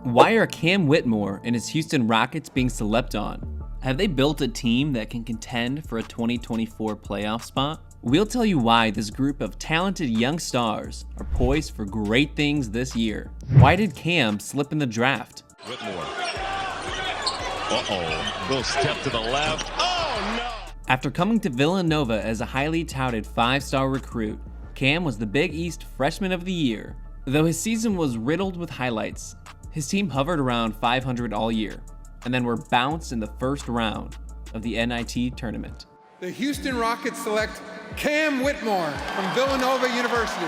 Why are Cam Whitmore and his Houston Rockets being slept on? Have they built a team that can contend for a 2024 playoff spot? We'll tell you why this group of talented young stars are poised for great things this year. Why did Cam slip in the draft? Whitmore. Little step to the left. Oh, no! After coming to Villanova as a highly touted 5-star recruit, Cam was the Big East Freshman of the Year. Though his season was riddled with highlights, his team hovered around 500 all year, and then were bounced in the first round of the NIT tournament. The Houston Rockets select Cam Whitmore from Villanova University.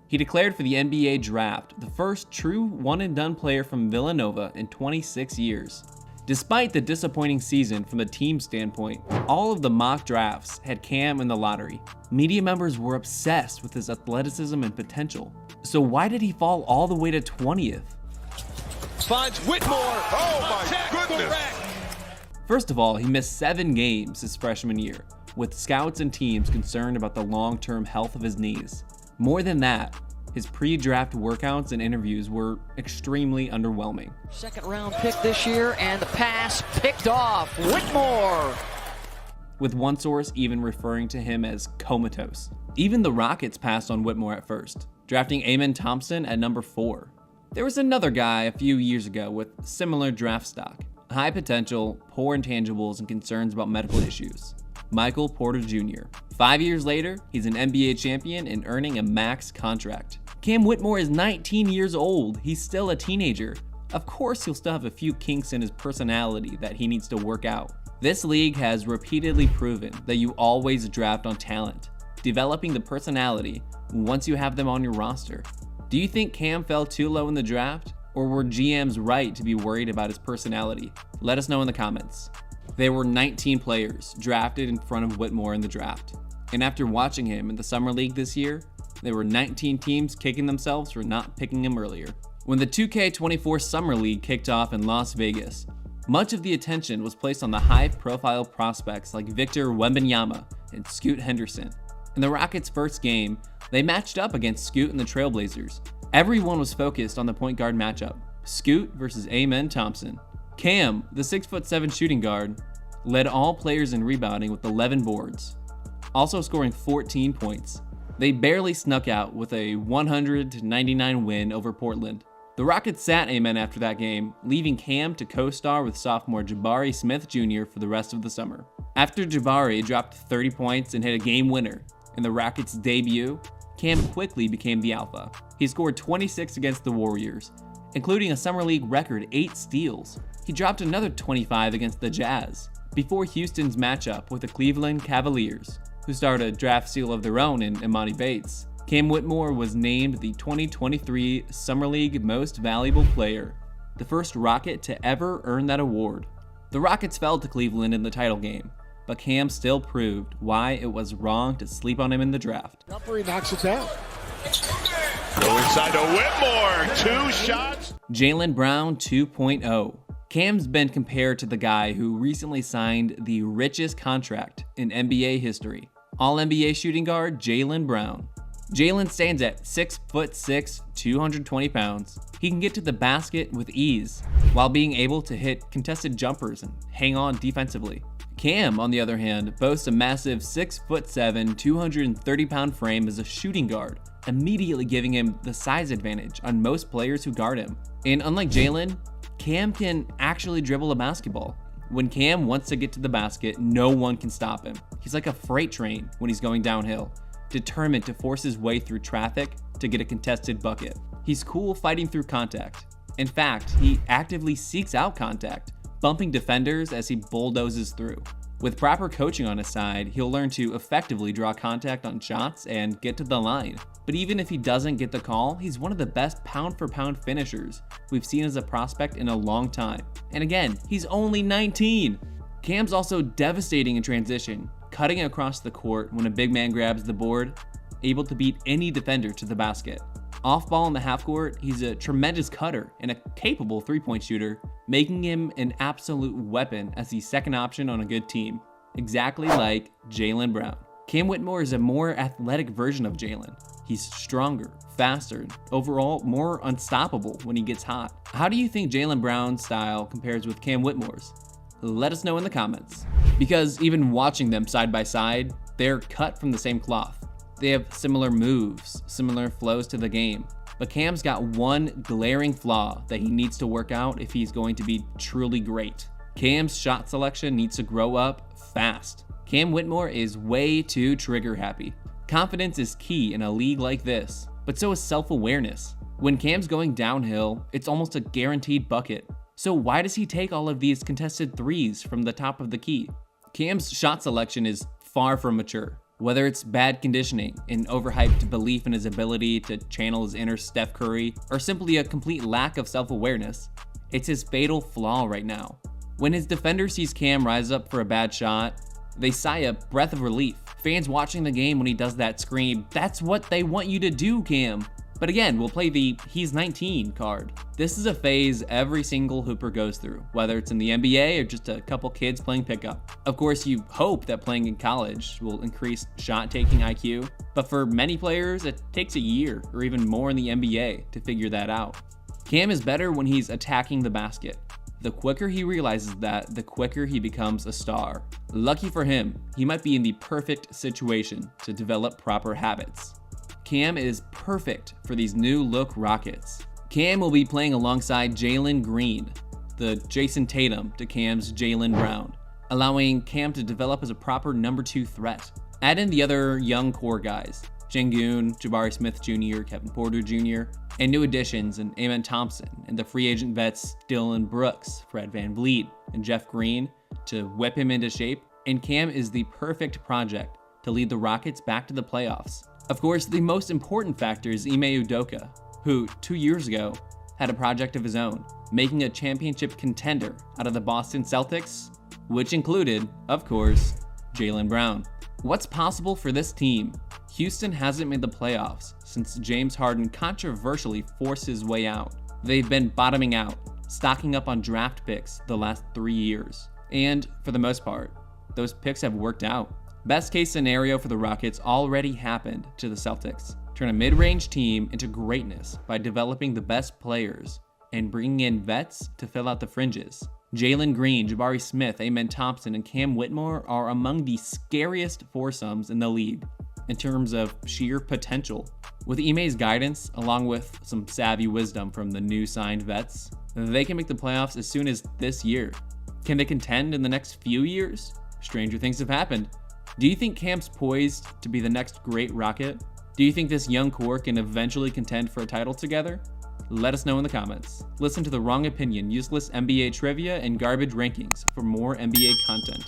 He declared for the NBA draft, the first true one-and-done player from Villanova in 26 years. Despite the disappointing season from the team standpoint, all of the mock drafts had Cam in the lottery. Media members were obsessed with his athleticism and potential. So why did he fall all the way to 20th? Finds Whitmore. Oh my goodness. First of all, he missed 7 games his freshman year, with scouts and teams concerned about the long-term health of his knees. More than that, his pre-draft workouts and interviews were extremely underwhelming. Second round pick this year, and the pass picked off. Whitmore! With one source even referring to him as comatose. Even the Rockets passed on Whitmore at first, drafting Amen Thompson at number 4. There was another guy a few years ago with similar draft stock, high potential, poor intangibles, and concerns about medical issues. Michael Porter Jr. 5 years later, he's an NBA champion and earning a max contract. Cam Whitmore is 19 years old. He's still a teenager. Of course, he'll still have a few kinks in his personality that he needs to work out. This league has repeatedly proven that you always draft on talent, developing the personality once you have them on your roster. Do you think Cam fell too low in the draft, or were GMs right to be worried about his personality? Let us know in the comments. There were 19 players drafted in front of Whitmore in the draft, and after watching him in the Summer League this year, there were 19 teams kicking themselves for not picking him earlier. When the 2K24 Summer League kicked off in Las Vegas, much of the attention was placed on the high-profile prospects like Victor Wembanyama and Scoot Henderson. In the Rockets' first game, they matched up against Scoot and the Trailblazers. Everyone was focused on the point guard matchup, Scoot versus Amen Thompson. Cam, the 6'7" shooting guard, led all players in rebounding with 11 boards, also scoring 14 points. They barely snuck out with a 100-99 win over Portland. The Rockets sat Amen after that game, leaving Cam to co-star with sophomore Jabari Smith Jr. for the rest of the summer. After Jabari dropped 30 points and hit a game winner in the Rockets' debut, Cam quickly became the alpha. He scored 26 against the Warriors, including a Summer League record 8 steals. He dropped another 25 against the Jazz, before Houston's matchup with the Cleveland Cavaliers, who starred a draft steal of their own in Emoni Bates. Cam Whitmore was named the 2023 Summer League Most Valuable Player, the first Rocket to ever earn that award. The Rockets fell to Cleveland in the title game, but Cam still proved why it was wrong to sleep on him in the draft. He knocks it down. Go inside to Whitmore. 2 shots. Jalen Brown 2.0. Cam's been compared to the guy who recently signed the richest contract in NBA history. All-NBA shooting guard Jalen Brown. Jalen stands at 6'6", 220 pounds. He can get to the basket with ease, while being able to hit contested jumpers and hang on defensively. Cam, on the other hand, boasts a massive 6'7", 230-pound frame as a shooting guard, immediately giving him the size advantage on most players who guard him. And unlike Jalen, Cam can actually dribble a basketball. When Cam wants to get to the basket, no one can stop him. He's like a freight train when he's going downhill, determined to force his way through traffic to get a contested bucket. He's cool fighting through contact. In fact, he actively seeks out contact, bumping defenders as he bulldozes through. With proper coaching on his side, he'll learn to effectively draw contact on shots and get to the line. But even if he doesn't get the call, he's one of the best pound-for-pound finishers we've seen as a prospect in a long time. And again, he's only 19! Cam's also devastating in transition, cutting across the court when a big man grabs the board, able to beat any defender to the basket. Off ball in the half court, he's a tremendous cutter and a capable three-point shooter, making him an absolute weapon as the second option on a good team, exactly like Jalen Brown. Cam Whitmore is a more athletic version of Jalen. He's stronger, faster, and overall more unstoppable when he gets hot. How do you think Jalen Brown's style compares with Cam Whitmore's? Let us know in the comments. Because even watching them side by side, they're cut from the same cloth. They have similar moves, similar flows to the game. But Cam's got one glaring flaw that he needs to work out if he's going to be truly great. Cam's shot selection needs to grow up fast. Cam Whitmore is way too trigger happy. Confidence is key in a league like this, but so is self-awareness. When Cam's going downhill, it's almost a guaranteed bucket. So why does he take all of these contested threes from the top of the key? Cam's shot selection is far from mature. Whether it's bad conditioning, an overhyped belief in his ability to channel his inner Steph Curry, or simply a complete lack of self-awareness, it's his fatal flaw right now. When his defender sees Cam rise up for a bad shot, they sigh a breath of relief. Fans watching the game when he does that scream, "That's what they want you to do, Cam." But again, we'll play the "he's 19" card. This is a phase every single hooper goes through, whether it's in the NBA or just a couple kids playing pickup. Of course, you hope that playing in college will increase shot-taking IQ, but for many players, it takes a year or even more in the NBA to figure that out. Cam is better when he's attacking the basket. The quicker he realizes that, the quicker he becomes a star. Lucky for him, he might be in the perfect situation to develop proper habits. Cam is perfect for these new look Rockets. Cam will be playing alongside Jalen Green, the Jason Tatum to Cam's Jalen Brown, allowing Cam to develop as a proper number 2 threat. Add in the other young core guys, Sengun, Jabari Smith Jr., Kevin Porter Jr., and new additions in Amen Thompson and the free agent vets Dillon Brooks, Fred VanVleet, and Jeff Green to whip him into shape, and Cam is the perfect project to lead the Rockets back to the playoffs. Of course, the most important factor is Ime Udoka, who 2 years ago had a project of his own, making a championship contender out of the Boston Celtics, which included, of course, Jalen Brown. What's possible for this team? Houston hasn't made the playoffs since James Harden controversially forced his way out. They've been bottoming out, stocking up on draft picks the last 3 years. And for the most part, those picks have worked out. Best case scenario for the Rockets already happened to the Celtics. Turn a mid-range team into greatness by developing the best players and bringing in vets to fill out the fringes. Jalen Green, Jabari Smith, Amen Thompson, and Cam Whitmore are among the scariest foursomes in the league in terms of sheer potential. With Ime's guidance, along with some savvy wisdom from the new signed vets, they can make the playoffs as soon as this year. Can they contend in the next few years? Stranger things have happened. Do you think Cam's poised to be the next great Rocket? Do you think this young core can eventually contend for a title together? Let us know in the comments. Listen to The Wrong Opinion, useless NBA trivia, and garbage rankings for more NBA content.